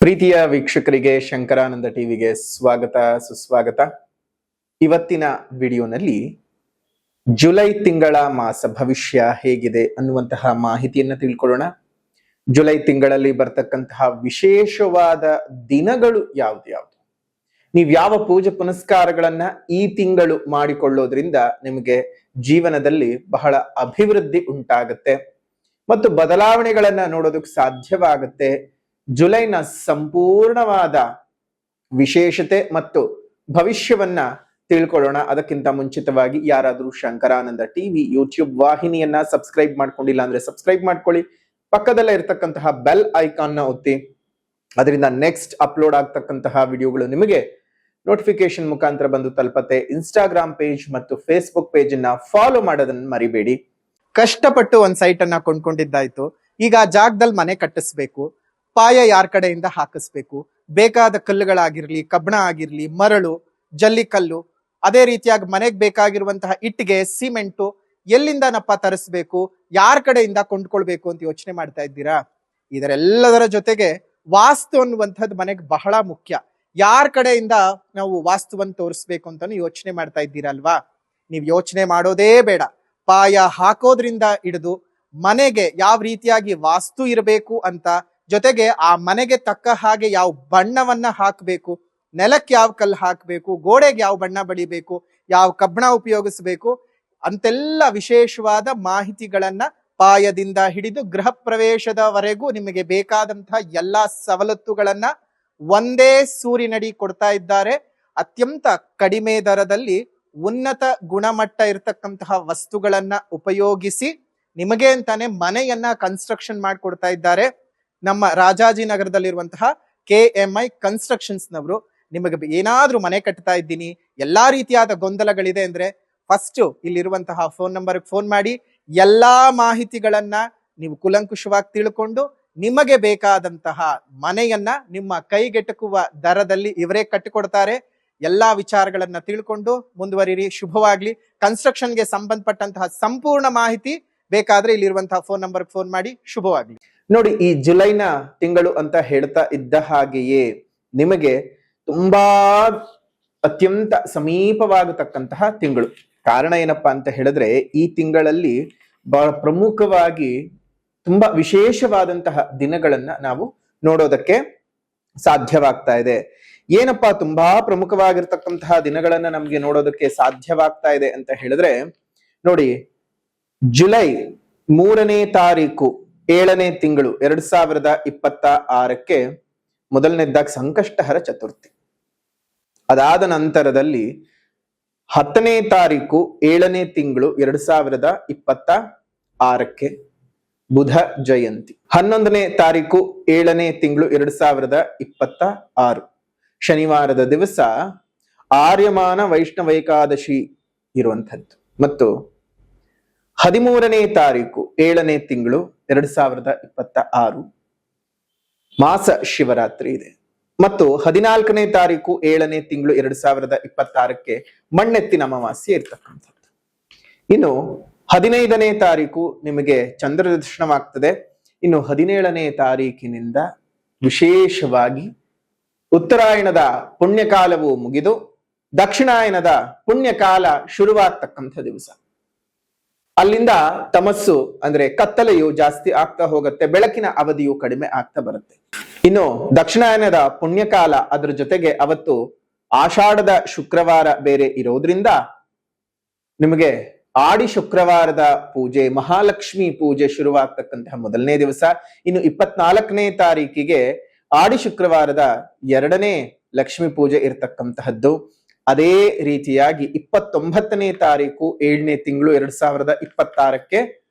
ಪ್ರೀತಿಯ ವೀಕ್ಷಕರಿಗೆ ಶಂಕರಾನಂದ ಟಿವಿಗೆ ಸ್ವಾಗತ ಸುಸ್ವಾಗತ. ಇವತ್ತಿನ ವಿಡಿಯೋನಲ್ಲಿ ಜುಲೈ ತಿಂಗಳ ಮಾಸ ಭವಿಷ್ಯ ಹೇಗಿದೆ ಅನ್ನುವಂತಹ ಮಾಹಿತಿಯನ್ನು ತಿಳ್ಕೊಳ್ಳೋಣ. ಜುಲೈ ತಿಂಗಳಲ್ಲಿ ಬರ್ತಕ್ಕಂತಹ ವಿಶೇಷವಾದ ದಿನಗಳು ಯಾವ್ದು, ನೀವು ಯಾವ ಪೂಜೆ ಪುನಸ್ಕಾರಗಳನ್ನ ಈ ತಿಂಗಳು ಮಾಡಿಕೊಳ್ಳೋದ್ರಿಂದ ನಿಮಗೆ ಜೀವನದಲ್ಲಿ ಬಹಳ ಅಭಿವೃದ್ಧಿ ಉಂಟಾಗುತ್ತೆ ಮತ್ತು ಬದಲಾವಣೆಗಳನ್ನ ನೋಡೋದಕ್ಕೆ ಸಾಧ್ಯವಾಗುತ್ತೆ. ಜುಲೈನ ಸಂಪೂರ್ಣವಾದ ವಿಶೇಷತೆ ಮತ್ತು ಭವಿಷ್ಯವನ್ನ ತಿಳ್ಕೊಳ್ಳೋಣ. ಅದಕ್ಕಿಂತ ಮುಂಚಿತವಾಗಿ ಯಾರಾದರೂ ಶಂಕರಾನಂದ ಟಿವಿ ಯೂಟ್ಯೂಬ್ ವಾಹಿನಿಯನ್ನ ಸಬ್ಸ್ಕ್ರೈಬ್ ಮಾಡ್ಕೊಂಡಿಲ್ಲ ಅಂದ್ರೆ ಸಬ್ಸ್ಕ್ರೈಬ್ ಮಾಡ್ಕೊಳ್ಳಿ. ಪಕ್ಕದಲ್ಲೇ ಇರತಕ್ಕಂತಹ ಬೆಲ್ ಐಕಾನ್ ನ ಒತ್ತಿ. ಅದರಿಂದ ನೆಕ್ಸ್ಟ್ ಅಪ್ಲೋಡ್ ಆಗ್ತಕ್ಕಂತಹ ವಿಡಿಯೋಗಳು ನಿಮಗೆ ನೋಟಿಫಿಕೇಶನ್ ಮುಖಾಂತರ ಬಂದು ತಲುಪತ್ತೆ. ಇನ್ಸ್ಟಾಗ್ರಾಮ್ ಪೇಜ್ ಮತ್ತು ಫೇಸ್ಬುಕ್ ಪೇಜ್ ಅನ್ನ ಫಾಲೋ ಮಾಡೋದನ್ನ ಮರಿಬೇಡಿ. ಕಷ್ಟಪಟ್ಟು ಒಂದ್ ಸೈಟ್ ಅನ್ನ ಕೊಂಡ್ಕೊಂಡಿದ್ದಾಯ್ತು, ಈಗ ಆ ಜಾಗದಲ್ಲಿ ಮನೆ ಕಟ್ಟಿಸ್ಬೇಕು. ಪಾಯ ಯಾರ ಕಡೆಯಿಂದ ಹಾಕಿಸ್ಬೇಕು, ಬೇಕಾದ ಕಲ್ಲುಗಳಾಗಿರ್ಲಿ, ಕಬ್ಬಣ ಆಗಿರ್ಲಿ, ಮರಳು, ಜಲ್ಲಿಕಲ್ಲು, ಅದೇ ರೀತಿಯಾಗಿ ಮನೆಗೆ ಬೇಕಾಗಿರುವಂತಹ ಇಟ್ಟಿಗೆ, ಸಿಮೆಂಟು ಎಲ್ಲಿಂದನಪ್ಪ ತರಿಸ್ಬೇಕು, ಯಾರ ಕಡೆಯಿಂದ ಕೊಂಡ್ಕೊಳ್ಬೇಕು ಅಂತ ಯೋಚನೆ ಮಾಡ್ತಾ ಇದ್ದೀರಾ? ಇದರೆಲ್ಲದರ ಜೊತೆಗೆ ವಾಸ್ತು ಅನ್ನುವಂಥದ್ದು ಮನೆಗೆ ಬಹಳ ಮುಖ್ಯ. ಯಾರ ಕಡೆಯಿಂದ ನಾವು ವಾಸ್ತುವನ್ನು ತೋರಿಸ್ಬೇಕು ಅಂತಾನು ಯೋಚನೆ ಮಾಡ್ತಾ ಇದ್ದೀರಲ್ವಾ? ನೀವು ಯೋಚನೆ ಮಾಡೋದೇ ಬೇಡ. ಪಾಯ ಹಾಕೋದ್ರಿಂದ ಹಿಡಿದು ಮನೆಗೆ ಯಾವ ರೀತಿಯಾಗಿ ವಾಸ್ತು ಇರಬೇಕು ಅಂತ, ಜೊತೆಗೆ ಆ ಮನೆಗೆ ತಕ್ಕ ಹಾಗೆ ಯಾವ ಬಣ್ಣವನ್ನ ಹಾಕಬೇಕು, ನೆಲಕ್ಕೆ ಯಾವ ಕಲ್ಲು ಹಾಕಬೇಕು, ಗೋಡೆಗೆ ಯಾವ ಬಣ್ಣ ಬಳಿಬೇಕು, ಯಾವ ಕಬ್ಬಣ ಉಪಯೋಗಿಸಬೇಕು ಅಂತೆಲ್ಲ ವಿಶೇಷವಾದ ಮಾಹಿತಿಗಳನ್ನ ಪಾಯದಿಂದ ಹಿಡಿದು ಗೃಹ ಪ್ರವೇಶದವರೆಗೂ ನಿಮಗೆ ಬೇಕಾದಂತಹ ಎಲ್ಲಾ ಸವಲತ್ತುಗಳನ್ನ ಒಂದೇ ಸೂರಿನಡಿ ಕೊಡ್ತಾ ಇದ್ದಾರೆ. ಅತ್ಯಂತ ಕಡಿಮೆ ದರದಲ್ಲಿ ಉನ್ನತ ಗುಣಮಟ್ಟ ಇರತಕ್ಕಂತಹ ವಸ್ತುಗಳನ್ನ ಉಪಯೋಗಿಸಿ ನಿಮಗೆ ಅಂತಾನೆ ಮನೆಯನ್ನ ಕನ್ಸ್ಟ್ರಕ್ಷನ್ ಮಾಡಿಕೊಡ್ತಾ ಇದ್ದಾರೆ. ನಮ್ಮ ರಾಜಾಜಿನಗರದಲ್ಲಿರುವಂತಹ KMI ಕನ್ಸ್ಟ್ರಕ್ಷನ್ಸ್ ನವರು ನಿಮಗೆ ಏನಾದ್ರೂ ಮನೆ ಕಟ್ತಾ ಇದ್ದೀನಿ, ಎಲ್ಲಾ ರೀತಿಯಾದ ಗೊಂದಲಗಳಿದೆ ಅಂದ್ರೆ ಫಸ್ಟ್ ಇಲ್ಲಿರುವಂತಹ ಫೋನ್ ನಂಬರ್ಗೆ ಫೋನ್ ಮಾಡಿ ಎಲ್ಲಾ ಮಾಹಿತಿಗಳನ್ನ ನೀವು ಕುಲಂಕುಷವಾಗಿ ತಿಳ್ಕೊಂಡು ನಿಮಗೆ ಬೇಕಾದಂತಹ ಮನೆಯನ್ನ ನಿಮ್ಮ ಕೈಗೆಟಕುವ ದರದಲ್ಲಿ ಇವರೇ ಕಟ್ಟಿಕೊಡ್ತಾರೆ. ಎಲ್ಲಾ ವಿಚಾರಗಳನ್ನ ತಿಳ್ಕೊಂಡು ಮುಂದುವರಿರಿ. ಶುಭವಾಗ್ಲಿ. ಕನ್ಸ್ಟ್ರಕ್ಷನ್ಗೆ ಸಂಬಂಧಪಟ್ಟಂತಹ ಸಂಪೂರ್ಣ ಮಾಹಿತಿ ಬೇಕಾದ್ರೆ ಇಲ್ಲಿರುವಂತಹ ಫೋನ್ ನಂಬರ್ಗೆ ಫೋನ್ ಮಾಡಿ. ಶುಭವಾಗ್ಲಿ. ನೋಡಿ, ಈ ಜುಲೈನ ತಿಂಗಳು ಅಂತ ಹೇಳ್ತಾ ಇದ್ದ ಹಾಗೆಯೇ ನಿಮಗೆ ತುಂಬಾ ಅತ್ಯಂತ ಸಮೀಪವಾಗತಕ್ಕಂತಹ ತಿಂಗಳು. ಕಾರಣ ಏನಪ್ಪಾ ಅಂತ ಹೇಳಿದ್ರೆ, ಈ ತಿಂಗಳಲ್ಲಿ ಬಹಳ ಪ್ರಮುಖವಾಗಿ ತುಂಬಾ ವಿಶೇಷವಾದಂತಹ ದಿನಗಳನ್ನ ನಾವು ನೋಡೋದಕ್ಕೆ ಸಾಧ್ಯವಾಗ್ತಾ ಇದೆ. ಏನಪ್ಪಾ ತುಂಬಾ ಪ್ರಮುಖವಾಗಿರ್ತಕ್ಕಂತಹ ದಿನಗಳನ್ನ ನಮ್ಗೆ ನೋಡೋದಕ್ಕೆ ಸಾಧ್ಯವಾಗ್ತಾ ಇದೆ ಅಂತ ಹೇಳಿದ್ರೆ, ನೋಡಿ, ಜುಲೈ 3ನೇ ತಾರೀಕು 7ನೇ ತಿಂಗಳು 2026ಕ್ಕೆ ಮೊದಲನೇದಾಗಿ ಸಂಕಷ್ಟಹರ ಚತುರ್ಥಿ. ಅದಾದ ನಂತರದಲ್ಲಿ 10ನೇ ತಾರೀಕು 7ನೇ ತಿಂಗಳು 2026ಕ್ಕೆ ಬುಧ ಜಯಂತಿ. 11ನೇ ತಾರೀಕು 7ನೇ ತಿಂಗಳು 2026 ಶನಿವಾರದ ದಿವಸ ಆರ್ಯಮಾನ ವೈಷ್ಣವೈಕಾದಶಿ ಇರುವಂಥದ್ದು. ಮತ್ತು 13ನೇ ತಾರೀಕು 7ನೇ ತಿಂಗಳು 2026 ಮಾಸ ಶಿವರಾತ್ರಿ ಇದೆ. ಮತ್ತು 14ನೇ ತಾರೀಕು 7ನೇ ತಿಂಗಳು 2026ಕ್ಕೆ ಮಣ್ಣೆತ್ತಿನ ಅಮಾವಾಸ್ಯೆ ಇರ್ತಕ್ಕಂಥದ್ದು. ಇನ್ನು 15ನೇ ತಾರೀಕು ನಿಮಗೆ ಚಂದ್ರ ದರ್ಶನವಾಗ್ತದೆ. ಇನ್ನು 17ನೇ ತಾರೀಕಿನಿಂದ ವಿಶೇಷವಾಗಿ ಉತ್ತರಾಯಣದ ಪುಣ್ಯಕಾಲವು ಮುಗಿದು ದಕ್ಷಿಣಾಯನದ ಪುಣ್ಯಕಾಲ ಶುರುವಾಗ್ತಕ್ಕಂಥ ದಿವಸ. ಅಲ್ಲಿಂದ ತಮಸ್ಸು ಅಂದ್ರೆ ಕತ್ತಲೆಯು ಜಾಸ್ತಿ ಆಗ್ತಾ ಹೋಗುತ್ತೆ, ಬೆಳಕಿನ ಅವಧಿಯು ಕಡಿಮೆ ಆಗ್ತಾ ಬರುತ್ತೆ. ಇನ್ನು ದಕ್ಷಿಣಾಯನದ ಪುಣ್ಯಕಾಲ, ಅದ್ರ ಜೊತೆಗೆ ಅವತ್ತು ಆಷಾಢದ ಶುಕ್ರವಾರ ಬೇರೆ ಇರೋದ್ರಿಂದ ನಿಮಗೆ ಆಡಿ ಶುಕ್ರವಾರದ ಪೂಜೆ, ಮಹಾಲಕ್ಷ್ಮಿ ಪೂಜೆ ಶುರುವಾಗ್ತಕ್ಕಂತಹ ಮೊದಲನೇ ದಿವಸ. ಇನ್ನು 24ನೇ ತಾರೀಕಿಗೆ ಆಡಿ ಶುಕ್ರವಾರದ 2ನೇ ಲಕ್ಷ್ಮಿ ಪೂಜೆ ಇರ್ತಕ್ಕಂತಹದ್ದು. ಅದೇ ರೀತಿಯಾಗಿ 29ನೇ ತಾರೀಕು 7ನೇ ತಿಂಗಳು 2026ಕ್ಕೆ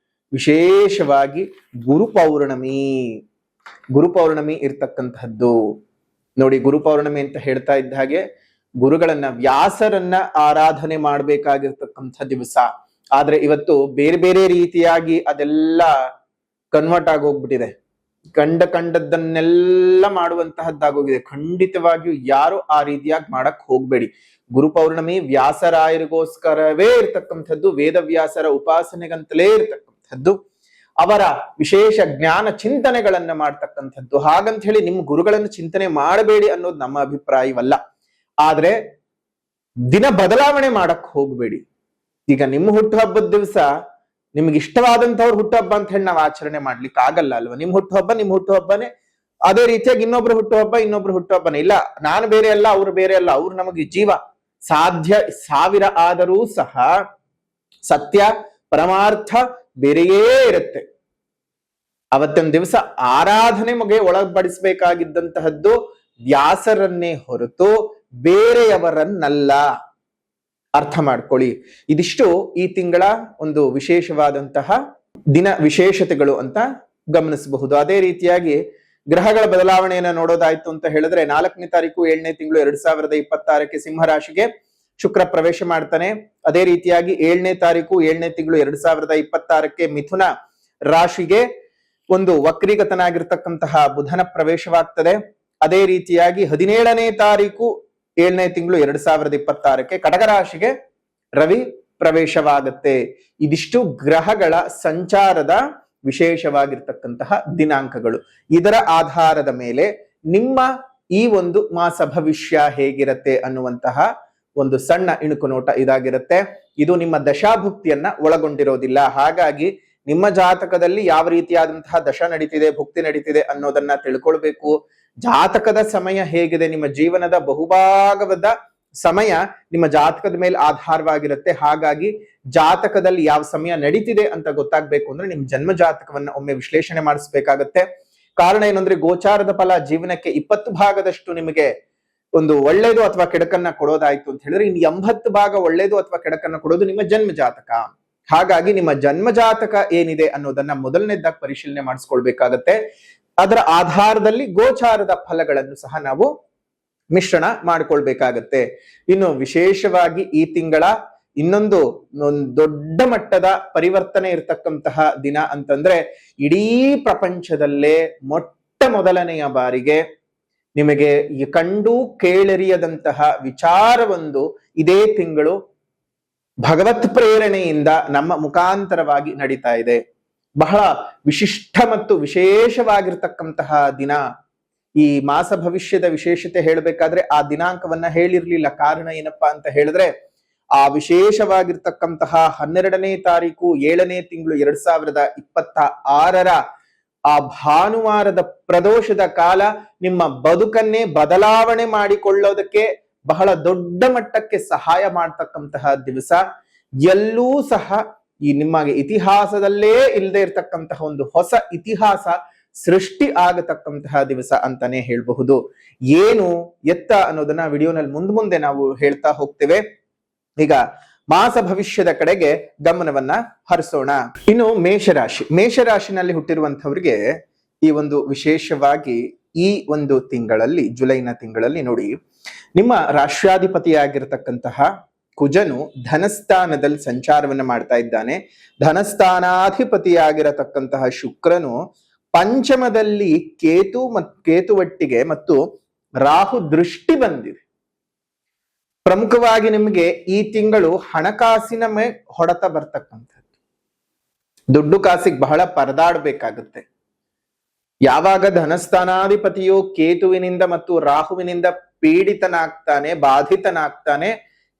ವಿಶೇಷವಾಗಿ ಗುರುಪೌರ್ಣಮಿ ಇರ್ತಕ್ಕಂತಹದ್ದು. ನೋಡಿ, ಗುರುಪೌರ್ಣಮಿ ಅಂತ ಹೇಳ್ತಾ ಇದ್ದ ಹಾಗೆ ಗುರುಗಳನ್ನ, ವ್ಯಾಸರನ್ನ ಆರಾಧನೆ ಮಾಡ್ಬೇಕಾಗಿರ್ತಕ್ಕಂಥ ದಿವಸ. ಆದ್ರೆ ಇವತ್ತು ಬೇರೆ ಬೇರೆ ರೀತಿಯಾಗಿ ಅದೆಲ್ಲ ಕನ್ವರ್ಟ್ ಆಗೋಗ್ಬಿಟ್ಟಿದೆ. ಕಂಡದ್ದನ್ನೆಲ್ಲ ಮಾಡುವಂತಹದ್ದಾಗೋಗಿದೆ. ಖಂಡಿತವಾಗಿಯೂ ಯಾರು ಆ ರೀತಿಯಾಗಿ ಮಾಡಕ್ ಹೋಗ್ಬೇಡಿ. ಗುರುಪೌರ್ಣಮಿ ವ್ಯಾಸರಾಯರಿಗೋಸ್ಕರವೇ ಇರ್ತಕ್ಕಂಥದ್ದು, ವೇದವ್ಯಾಸರ ಉಪಾಸನೆಗಂತಲೇ ಇರ್ತಕ್ಕಂಥದ್ದು. ಅವರ ವಿಶೇಷ ಜ್ಞಾನ ಚಿಂತನೆಗಳನ್ನ ಮಾಡ್ತಕ್ಕಂಥದ್ದು. ಹಾಗಂತ ಹೇಳಿ ನಿಮ್ಮ ಗುರುಗಳನ್ನು ಚಿಂತನೆ ಮಾಡಬೇಡಿ ಅನ್ನೋದು ನಮ್ಮ ಅಭಿಪ್ರಾಯವಲ್ಲ. ಆದ್ರೆ ದಿನ ಬದಲಾವಣೆ ಮಾಡಕ್ ಹೋಗ್ಬೇಡಿ. ಈಗ ನಿಮ್ಮ ಹುಟ್ಟುಹಬ್ಬದ ದಿವಸ ನಿಮ್ಗೆ ಇಷ್ಟವಾದಂತವ್ರ ಹುಟ್ಟುಹಬ್ಬ ಅಂತ ಹೇಳಿ ನಾವು ಆಚರಣೆ ಮಾಡ್ಲಿಕ್ಕೆ ಆಗಲ್ಲ ಅಲ್ವಾ? ನಿಮ್ ಹುಟ್ಟುಹಬ್ಬನೇ. ಅದೇ ರೀತಿಯಾಗಿ ಇನ್ನೊಬ್ರು ಹುಟ್ಟುಹಬ್ಬನೇ. ಇಲ್ಲ, ನಾನು ಬೇರೆ ಅಲ್ಲ, ಅವ್ರು ಬೇರೆ ಅಲ್ಲ, ಅವ್ರು ನಮಗೆ ಜೀವ. ಸಾಧ್ಯ 1000 ಆದರೂ ಸಹ ಸತ್ಯ ಪರಮಾರ್ಥ ಬೇರೆಯೇ ಇರುತ್ತೆ. ಅವತ್ತಿನ ದಿವಸ ಆರಾಧನೆ ಮಗೆ ಒಳಪಡಿಸಬೇಕಾಗಿದ್ದಂತಹದ್ದು ವ್ಯಾಸರನ್ನೇ ಹೊರತು ಬೇರೆಯವರನ್ನಲ್ಲ. ಅರ್ಥ ಮಾಡ್ಕೊಳ್ಳಿ. ಇದಿಷ್ಟು ಈ ತಿಂಗಳ ಒಂದು ವಿಶೇಷವಾದಂತಹ ದಿನ ವಿಶೇಷತೆಗಳು ಅಂತ ಗಮನಿಸಬಹುದು. ಅದೇ ರೀತಿಯಾಗಿ ಗ್ರಹಗಳ ಬದಲಾವಣೆಯನ್ನ ನೋಡೋದಾಯ್ತು ಅಂತ ಹೇಳಿದ್ರೆ 4ನೇ ತಾರೀಕು 7ನೇ ತಿಂಗಳು 2026ಕ್ಕೆ ಸಿಂಹ ರಾಶಿಗೆ ಶುಕ್ರ ಪ್ರವೇಶ ಮಾಡ್ತಾನೆ. ಅದೇ ರೀತಿಯಾಗಿ 7ನೇ ತಾರೀಕು 7ನೇ ತಿಂಗಳು 2026ಕ್ಕೆ ಮಿಥುನ ರಾಶಿಗೆ ಒಂದು ವಕ್ರೀಗತನಾಗಿರ್ತಕ್ಕಂತಹ ಬುಧನ ಪ್ರವೇಶವಾಗ್ತದೆ. ಅದೇ ರೀತಿಯಾಗಿ 17ನೇ ತಾರೀಕು 7ನೇ ತಿಂಗಳು 2026ಕ್ಕೆ ಕಟಕ ರಾಶಿಗೆ ರವಿ ಪ್ರವೇಶವಾಗುತ್ತೆ. ಇದಿಷ್ಟು ಗ್ರಹಗಳ ಸಂಚಾರದ ವಿಶೇಷವಾಗಿರ್ತಕ್ಕಂತಹ ದಿನಾಂಕಗಳು. ಇದರ ಆಧಾರದ ಮೇಲೆ ನಿಮ್ಮ ಈ ಒಂದು ಮಾಸ ಭವಿಷ್ಯ ಹೇಗಿರುತ್ತೆ ಅನ್ನುವಂತಹ ಒಂದು ಸಣ್ಣ ಇಣುಕು ನೋಟ ಇದಾಗಿರುತ್ತೆ. ಇದು ನಿಮ್ಮ ದಶಾಭುಕ್ತಿಯನ್ನ ಒಳಗೊಂಡಿರೋದಿಲ್ಲ. ಹಾಗಾಗಿ ನಿಮ್ಮ ಜಾತಕದಲ್ಲಿ ಯಾವ ರೀತಿಯಾದಂತಹ ದಶ ನಡೀತಿದೆ, ಭುಕ್ತಿ ನಡೀತಿದೆ ಅನ್ನೋದನ್ನ ತಿಳ್ಕೊಳ್ಬೇಕು. ಜಾತಕದ ಸಮಯ ಹೇಗಿದೆ, ನಿಮ್ಮ ಜೀವನದ ಬಹುಭಾಗದ ಸಮಯ ನಿಮ್ಮ ಜಾತಕದ ಮೇಲೆ ಆಧಾರವಾಗಿರುತ್ತೆ. ಹಾಗಾಗಿ ಜಾತಕದಲ್ಲಿ ಯಾವ ಸಮಯ ನಡೀತಿದೆ ಅಂತ ಗೊತ್ತಾಗ್ಬೇಕು ಅಂದ್ರೆ ನಿಮ್ ಜನ್ಮ ಜಾತಕವನ್ನ ಒಮ್ಮೆ ವಿಶ್ಲೇಷಣೆ ಮಾಡಿಸ್ಬೇಕಾಗತ್ತೆ. ಕಾರಣ ಏನಂದ್ರೆ ಗೋಚಾರದ ಫಲ ಜೀವನಕ್ಕೆ 20 ಭಾಗದಷ್ಟು ನಿಮಗೆ ಒಂದು ಒಳ್ಳೇದು ಅಥವಾ ಕೆಡಕನ್ನ ಕೊಡೋದಾಯ್ತು ಅಂತ ಹೇಳಿದ್ರೆ ಇನ್ನು 80 ಭಾಗ ಒಳ್ಳೇದು ಅಥವಾ ಕೆಡಕನ್ನ ಕೊಡೋದು ನಿಮ್ಮ ಜನ್ಮ ಜಾತಕ. ಹಾಗಾಗಿ ನಿಮ್ಮ ಜನ್ಮ ಜಾತಕ ಏನಿದೆ ಅನ್ನೋದನ್ನ ಮೊದಲನೇದಾಗಿ ಪರಿಶೀಲನೆ ಮಾಡಿಸ್ಕೊಳ್ಬೇಕಾಗತ್ತೆ. ಅದರ ಆಧಾರದಲ್ಲಿ ಗೋಚಾರದ ಫಲಗಳನ್ನು ಸಹ ನಾವು ಮಿಶ್ರಣ ಮಾಡ್ಕೊಳ್ಬೇಕಾಗತ್ತೆ. ಇನ್ನು ವಿಶೇಷವಾಗಿ ಈ ತಿಂಗಳ ಇನ್ನೊಂದು ದೊಡ್ಡ ಮಟ್ಟದ ಪರಿವರ್ತನೆ ಇರತಕ್ಕಂತಹ ದಿನ ಅಂತಂದ್ರೆ ಇಡೀ ಪ್ರಪಂಚದಲ್ಲೇ ಮೊಟ್ಟ ಮೊದಲನೆಯ ಬಾರಿಗೆ ನಿಮಗೆ ಕಂಡು ಕೇಳರಿಯದಂತಹ ವಿಚಾರವೊಂದು ಇದೇ ತಿಂಗಳು ಭಗವತ್ ಪ್ರೇರಣೆಯಿಂದ ನಮ್ಮ ಮುಖಾಂತರವಾಗಿ ನಡೀತಾ ಇದೆ. ಬಹಳ ವಿಶಿಷ್ಟ ಮತ್ತು ವಿಶೇಷವಾಗಿರ್ತಕ್ಕಂತಹ ದಿನ. ಈ ಮಾಸ ಭವಿಷ್ಯದ ವಿಶೇಷತೆ ಹೇಳಬೇಕಾದ್ರೆ ಆ ದಿನಾಂಕವನ್ನ ಹೇಳಿರ್ಲಿಲ್ಲ. ಕಾರಣ ಏನಪ್ಪಾ ಅಂತ ಹೇಳಿದ್ರೆ ಆ ವಿಶೇಷವಾಗಿರ್ತಕ್ಕಂತಹ 12ನೇ ತಾರೀಕು 7ನೇ ತಿಂಗಳು 2026 ಆ ಭಾನುವಾರದ ಪ್ರದೋಷದ ಕಾಲ ನಿಮ್ಮ ಬದುಕನ್ನೇ ಬದಲಾವಣೆ ಮಾಡಿಕೊಳ್ಳೋದಕ್ಕೆ ಬಹಳ ದೊಡ್ಡ ಮಟ್ಟಕ್ಕೆ ಸಹಾಯ ಮಾಡ್ತಕ್ಕಂತಹ ದಿವಸ. ಎಲ್ಲೂ ಸಹ ಈ ನಿಮಗೆ ಇತಿಹಾಸದಲ್ಲೇ ಇಲ್ಲದೆ ಇರತಕ್ಕಂತಹ ಒಂದು ಹೊಸ ಇತಿಹಾಸ ಸೃಷ್ಟಿ ಆಗತಕ್ಕಂತಹ ದಿವಸ ಅಂತಾನೆ ಹೇಳಬಹುದು. ಏನು ಎತ್ತ ಅನ್ನೋದನ್ನ ವಿಡಿಯೋನಲ್ಲಿ ಮುಂದೆ ನಾವು ಹೇಳ್ತಾ ಹೋಗ್ತೇವೆ. ಈಗ ಮಾಸ ಭವಿಷ್ಯದ ಕಡೆಗೆ ಗಮನವನ್ನ ಹರಿಸೋಣ. ಇನ್ನು ಮೇಷರಾಶಿನಲ್ಲಿ ಹುಟ್ಟಿರುವಂತವರಿಗೆ ಈ ಒಂದು ವಿಶೇಷವಾಗಿ ಈ ಒಂದು ತಿಂಗಳಲ್ಲಿ ಜುಲೈನ ತಿಂಗಳಲ್ಲಿ ನೋಡಿ, ನಿಮ್ಮ ರಾಷ್ಟ್ರಾಧಿಪತಿಯಾಗಿರ್ತಕ್ಕಂತಹ ಕುಜನು ಧನಸ್ಥಾನದಲ್ಲಿ ಸಂಚಾರವನ್ನ ಮಾಡ್ತಾ ಇದ್ದಾನೆ. ಧನಸ್ಥಾನಾಧಿಪತಿಯಾಗಿರತಕ್ಕಂತಹ ಶುಕ್ರನು ಪಂಚಮದಲ್ಲಿ ಕೇತುವಟ್ಟಿಗೆ ಮತ್ತು ರಾಹು ದೃಷ್ಟಿ ಬಂದಿದೆ. ಪ್ರಮುಖವಾಗಿ ನಿಮಗೆ ಈ ತಿಂಗಳು ಹಣಕಾಸಿನ ಮೇಲೆ ಹೊಡೆತ ಬರ್ತಕ್ಕಂಥದ್ದು. ದುಡ್ಡು ಕಾಸಿಗೆ ಬಹಳ ಪರದಾಡಬೇಕಾಗುತ್ತೆ. ಯಾವಾಗ ಧನಸ್ಥಾನಾಧಿಪತಿಯು ಕೇತುವಿನಿಂದ ಮತ್ತು ರಾಹುವಿನಿಂದ ಪೀಡಿತನಾಗ್ತಾನೆ, ಬಾಧಿತನಾಗ್ತಾನೆ,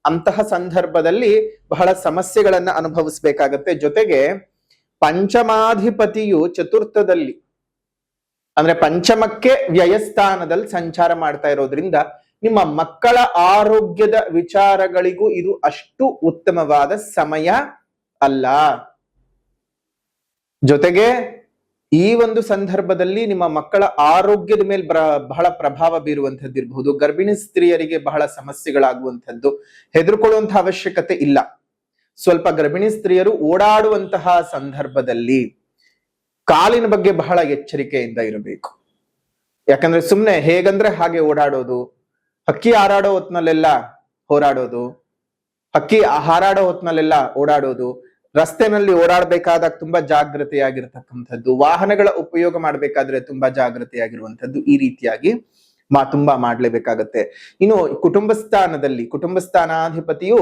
ಅಂತಹ ಸಂದರ್ಭದಲ್ಲಿ ಬಹಳ ಸಮಸ್ಯೆಗಳನ್ನ ಅನುಭವಿಸ್ಬೇಕಾಗತ್ತೆ. ಜೊತೆಗೆ ಪಂಚಮಾಧಿಪತಿಯು ಚತುರ್ಥದಲ್ಲಿ ಅಂದ್ರೆ ಪಂಚಮಕ್ಕೆ ವ್ಯಯಸ್ಥಾನದಲ್ಲಿ ಸಂಚಾರ ಮಾಡ್ತಾ ಇರೋದ್ರಿಂದ ನಿಮ್ಮ ಮಕ್ಕಳ ಆರೋಗ್ಯದ ವಿಚಾರಗಳಿಗೂ ಇದು ಅಷ್ಟು ಉತ್ತಮವಾದ ಸಮಯ ಅಲ್ಲ. ಜೊತೆಗೆ ಈ ಒಂದು ಸಂದರ್ಭದಲ್ಲಿ ನಿಮ್ಮ ಮಕ್ಕಳ ಆರೋಗ್ಯದ ಮೇಲೆ ಬಹಳ ಪ್ರಭಾವ ಬೀರುವಂತದ್ದು ಇರಬಹುದು. ಗರ್ಭಿಣಿ ಸ್ತ್ರೀಯರಿಗೆ ಬಹಳ ಸಮಸ್ಯೆಗಳಾಗುವಂಥದ್ದು. ಹೆದರ್ಕೊಳ್ಳುವಂತಹ ಅವಶ್ಯಕತೆ ಇಲ್ಲ. ಸ್ವಲ್ಪ ಗರ್ಭಿಣಿ ಸ್ತ್ರೀಯರು ಓಡಾಡುವಂತಹ ಸಂದರ್ಭದಲ್ಲಿ ಕಾಲಿನ ಬಗ್ಗೆ ಬಹಳ ಎಚ್ಚರಿಕೆಯಿಂದ ಇರಬೇಕು. ಯಾಕಂದ್ರೆ ಸುಮ್ನೆ ಹೇಗಂದ್ರೆ ಹಾಗೆ ಓಡಾಡೋದು, ಹಕ್ಕಿ ಹಾರಾಡೋ ಹೊತ್ನಲ್ಲೆಲ್ಲ ಹೋರಾಡೋದು, ಹಕ್ಕಿ ಹಾರಾಡೋ ಹೊತ್ನಲ್ಲೆಲ್ಲ ಓಡಾಡೋದು, ರಸ್ತೆನಲ್ಲಿ ಓಡಾಡ್ಬೇಕಾದಾಗ ತುಂಬಾ ಜಾಗೃತೆಯಾಗಿರ್ತಕ್ಕಂಥದ್ದು, ವಾಹನಗಳ ಉಪಯೋಗ ಮಾಡ್ಬೇಕಾದ್ರೆ ತುಂಬಾ ಜಾಗೃತೆಯಾಗಿರುವಂಥದ್ದು, ಈ ರೀತಿಯಾಗಿ ತುಂಬಾ ಮಾಡ್ಲೇಬೇಕಾಗತ್ತೆ. ಇನ್ನು ಕುಟುಂಬ ಸ್ಥಾನಾಧಿಪತಿಯು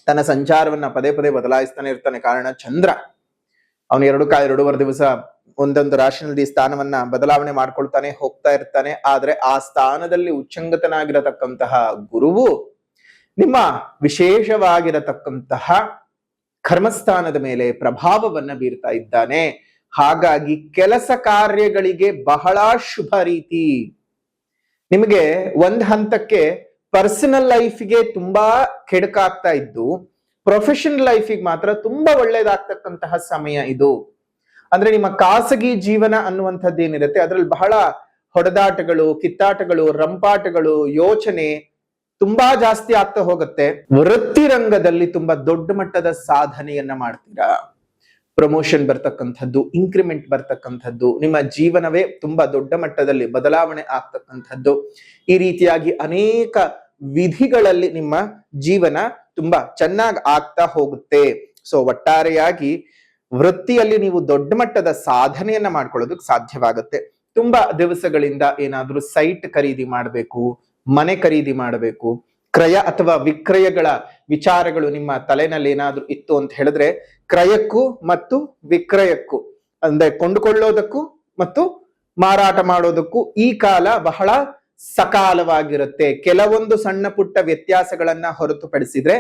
ತನ್ನ ಸಂಚಾರವನ್ನ ಪದೇ ಪದೇ ಬದಲಾಯಿಸ್ತಾನೆ ಇರ್ತಾನೆ. ಕಾರಣ ಚಂದ್ರ ಅವನು ಎರಡೂವರೆ ದಿವಸ ಒಂದೊಂದು ರಾಶಿನಲ್ಲಿ ಸ್ಥಾನವನ್ನ ಬದಲಾವಣೆ ಮಾಡ್ಕೊಳ್ತಾನೆ ಹೋಗ್ತಾ ಇರ್ತಾನೆ. ಆದ್ರೆ ಆ ಸ್ಥಾನದಲ್ಲಿ ಉಚ್ಚಂಗತನಾಗಿರತಕ್ಕಂತಹ ಗುರುವು ನಿಮ್ಮ ವಿಶೇಷವಾಗಿರತಕ್ಕಂತಹ ಕರ್ಮಸ್ಥಾನದ ಮೇಲೆ ಪ್ರಭಾವವನ್ನ ಬೀರ್ತಾ ಇದ್ದಾನೆ. ಹಾಗಾಗಿ ಕೆಲಸ ಕಾರ್ಯಗಳಿಗೆ ಬಹಳ ಶುಭ ರೀತಿ. ನಿಮಗೆ ಒಂದ್ ಹಂತಕ್ಕೆ ಪರ್ಸನಲ್ ಲೈಫ್ಗೆ ತುಂಬಾ ಕೆಡಕಾಗ್ತಾ ಇದ್ದು ಪ್ರೊಫೆಷನಲ್ ಲೈಫಿಗೆ ಮಾತ್ರ ತುಂಬಾ ಒಳ್ಳೇದಾಗ್ತಕ್ಕಂತಹ ಸಮಯ ಇದು. ಅಂದ್ರೆ ನಿಮ್ಮ ಖಾಸಗಿ ಜೀವನ ಅನ್ನುವಂಥದ್ದು ಏನಿರುತ್ತೆ ಅದ್ರಲ್ಲಿ ಬಹಳ ಹೊಡೆದಾಟಗಳು, ಕಿತ್ತಾಟಗಳು, ರಂಪಾಟಗಳು, ಯೋಚನೆ ತುಂಬಾ ಜಾಸ್ತಿ ಆಗ್ತಾ ಹೋಗುತ್ತೆ. ವೃತ್ತಿ ರಂಗದಲ್ಲಿ ತುಂಬಾ ದೊಡ್ಡ ಮಟ್ಟದ ಸಾಧನೆಯನ್ನ ಮಾಡ್ತೀರಾ. ಪ್ರಮೋಷನ್ ಬರ್ತಕ್ಕಂಥದ್ದು, ಇನ್ಕ್ರಿಮೆಂಟ್ ಬರ್ತಕ್ಕಂಥದ್ದು, ನಿಮ್ಮ ಜೀವನವೇ ತುಂಬಾ ದೊಡ್ಡ ಮಟ್ಟದಲ್ಲಿ ಬದಲಾವಣೆ ಆಗ್ತಕ್ಕಂಥದ್ದು, ಈ ರೀತಿಯಾಗಿ ಅನೇಕ ವಿಧಿಗಳಲ್ಲಿ ನಿಮ್ಮ ಜೀವನ ತುಂಬಾ ಚೆನ್ನಾಗಿ ಆಗ್ತಾ ಹೋಗುತ್ತೆ. ಸೊ ಒಟ್ಟಾರೆಯಾಗಿ ವೃತ್ತಿಯಲ್ಲಿ ನೀವು ದೊಡ್ಡ ಮಟ್ಟದ ಸಾಧನೆಯನ್ನ ಮಾಡ್ಕೊಳ್ಳೋದಕ್ಕೆ ಸಾಧ್ಯವಾಗುತ್ತೆ. ತುಂಬಾ ದಿವಸಗಳಿಂದ ಏನಾದ್ರೂ ಸೈಟ್ ಖರೀದಿ ಮಾಡಬೇಕು, ಮನೆ ಖರೀದಿ ಮಾಡಬೇಕು, ಕ್ರಯ ಅಥವಾ ವಿಕ್ರಯಗಳ ವಿಚಾರಗಳು ನಿಮ್ಮ ತಲೆನಲ್ಲಿ ಏನಾದ್ರೂ ಇತ್ತು ಅಂತ ಹೇಳಿದ್ರೆ ಕ್ರಯಕ್ಕೂ ಮತ್ತು ವಿಕ್ರಯಕ್ಕೂ ಅಂದ್ರೆ ಕೊಂಡುಕೊಳ್ಳೋದಕ್ಕೂ ಮತ್ತು ಮಾರಾಟ ಮಾಡೋದಕ್ಕೂ ಈ ಕಾಲ ಬಹಳ ಸಕಾಲವಾಗಿರುತ್ತೆ. ಕೆಲವೊಂದು ಸಣ್ಣ ಪುಟ್ಟ ವ್ಯತ್ಯಾಸಗಳನ್ನ ಹೊರತುಪಡಿಸಿದ್ರೆ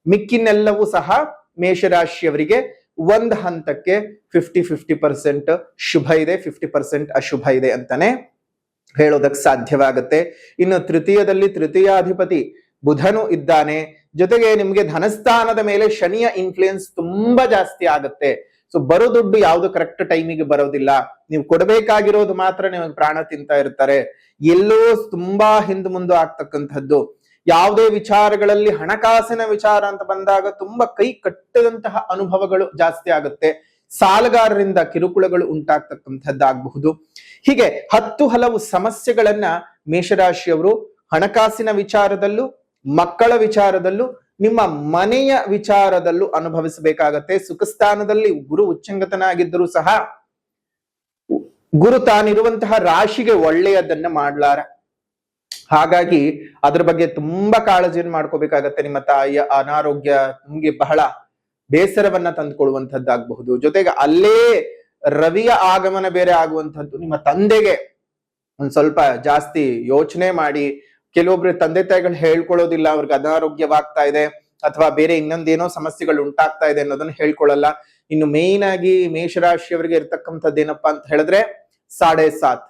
ಮಿಕ್ಕಿನೆಲ್ಲವೂ ಸಹ ಮೇಷರಾಶಿಯವರಿಗೆ ಒಂದ್ ಹಂತಕ್ಕೆ 50% ಶುಭ ಇದೆ, 50% ಅಶುಭ ಇದೆ ಅಂತಾನೆ ಹೇಳೋದಕ್ಕೆ ಸಾಧ್ಯವಾಗುತ್ತೆ. ಇನ್ನು ತೃತೀಯದಲ್ಲಿ ತೃತೀಯಾಧಿಪತಿ ಬುಧನು ಇದ್ದಾನೆ. ಜೊತೆಗೆ ನಿಮ್ಗೆ ಧನಸ್ಥಾನದ ಮೇಲೆ ಶನಿಯ ಇನ್ಫ್ಲುಯೆನ್ಸ್ ತುಂಬಾ ಜಾಸ್ತಿ ಆಗುತ್ತೆ. ಸೊ ಬರೋ ದುಡ್ಡು ಯಾವ್ದು ಕರೆಕ್ಟ್ ಟೈಮಿಗೆ ಬರೋದಿಲ್ಲ. ನೀವು ಕೊಡಬೇಕಾಗಿರೋದು ಮಾತ್ರ ನಿಮಗೆ ಪ್ರಾಣ ತಿಂತಾ ಇರ್ತಾರೆ. ಎಲ್ಲೋ ತುಂಬಾ ಹಿಂದ್ ಮುಂದೆ ಆಗ್ತಕ್ಕಂಥದ್ದು. ಯಾವುದೇ ವಿಚಾರಗಳಲ್ಲಿ ಹಣಕಾಸಿನ ವಿಚಾರ ಅಂತ ಬಂದಾಗ ತುಂಬಾ ಕೈ ಕಟ್ಟದಂತಹ ಅನುಭವಗಳು ಜಾಸ್ತಿ ಆಗುತ್ತೆ. ಸಾಲಗಾರರಿಂದ ಕಿರುಕುಳಗಳು ಉಂಟಾಗ್ತಕ್ಕಂಥದ್ದಾಗಬಹುದು. ಹೀಗೆ 10 ಹಲವು ಸಮಸ್ಯೆಗಳನ್ನ ಮೇಷರಾಶಿಯವರು ಹಣಕಾಸಿನ ವಿಚಾರದಲ್ಲೂ, ಮಕ್ಕಳ ವಿಚಾರದಲ್ಲೂ, ನಿಮ್ಮ ಮನೆಯ ವಿಚಾರದಲ್ಲೂ ಅನುಭವಿಸಬೇಕಾಗತ್ತೆ. ಸುಖಸ್ಥಾನದಲ್ಲಿ ಗುರು ಉಚ್ಚಂಗತನಾಗಿದ್ದರೂ ಸಹ ಗುರು ತಾನಿರುವಂತಹ ರಾಶಿಗೆ ಒಳ್ಳೆಯದನ್ನ ಮಾಡ್ಲಾರ. ಹಾಗಾಗಿ ಅದ್ರ ಬಗ್ಗೆ ತುಂಬಾ ಕಾಳಜಿಯನ್ನು ಮಾಡ್ಕೋಬೇಕಾಗತ್ತೆ. ನಿಮ್ಮ ತಾಯಿಯ ಅನಾರೋಗ್ಯ ನಿಮ್ಗೆ ಬಹಳ ಬೇಸರವನ್ನ ತಂದುಕೊಡುವಂತದ್ದಾಗಬಹುದು. ಜೊತೆಗೆ ಅಲ್ಲೇ ರವಿಯ ಆಗಮನ ಬೇರೆ ಆಗುವಂತದ್ದು ನಿಮ್ಮ ತಂದೆಗೆ ಒಂದ್ ಸ್ವಲ್ಪ ಜಾಸ್ತಿ ಯೋಚನೆ ಮಾಡಿ. ಕೆಲವೊಬ್ರು ತಂದೆ ತಾಯಿಗಳು ಹೇಳ್ಕೊಳ್ಳೋದಿಲ್ಲ, ಅವ್ರಿಗೆ ಅನಾರೋಗ್ಯವಾಗ್ತಾ ಇದೆ ಅಥವಾ ಬೇರೆ ಇನ್ನೊಂದೇನೋ ಸಮಸ್ಯೆಗಳು ಉಂಟಾಗ್ತಾ ಇದೆ ಅನ್ನೋದನ್ನ ಹೇಳ್ಕೊಳ್ಳಲ್ಲ. ಇನ್ನು ಮೇನ್ ಆಗಿ ಮೇಷರಾಶಿಯವರಿಗೆ ಇರ್ತಕ್ಕಂಥದ್ದು ಏನಪ್ಪಾ ಅಂತ ಹೇಳಿದ್ರೆ 7.5.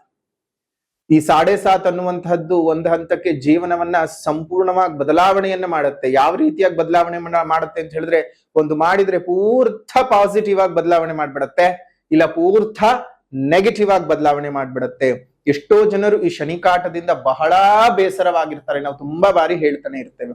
ಈ 7.5 ಅನ್ನುವಂತಹದ್ದು ಒಂದು ಹಂತಕ್ಕೆ ಜೀವನವನ್ನ ಸಂಪೂರ್ಣವಾಗಿ ಬದಲಾವಣೆಯನ್ನ ಮಾಡುತ್ತೆ. ಯಾವ ರೀತಿಯಾಗಿ ಬದಲಾವಣೆ ಮಾಡುತ್ತೆ ಅಂತ ಹೇಳಿದ್ರೆ, ಒಂದು ಮಾಡಿದ್ರೆ ಪೂರ್ಥ ಪಾಸಿಟಿವ್ ಆಗಿ ಬದಲಾವಣೆ ಮಾಡ್ಬಿಡತ್ತೆ, ಇಲ್ಲ ಪೂರ್ಥ ನೆಗೆಟಿವ್ ಆಗಿ ಬದಲಾವಣೆ ಮಾಡ್ಬಿಡತ್ತೆ. ಎಷ್ಟೋ ಜನರು ಈ ಶನಿಕಾಟದಿಂದ ಬಹಳ ಬೇಸರವಾಗಿರ್ತಾರೆ. ನಾವು ತುಂಬಾ ಬಾರಿ ಹೇಳ್ತಾನೆ ಇರ್ತೇವೆ.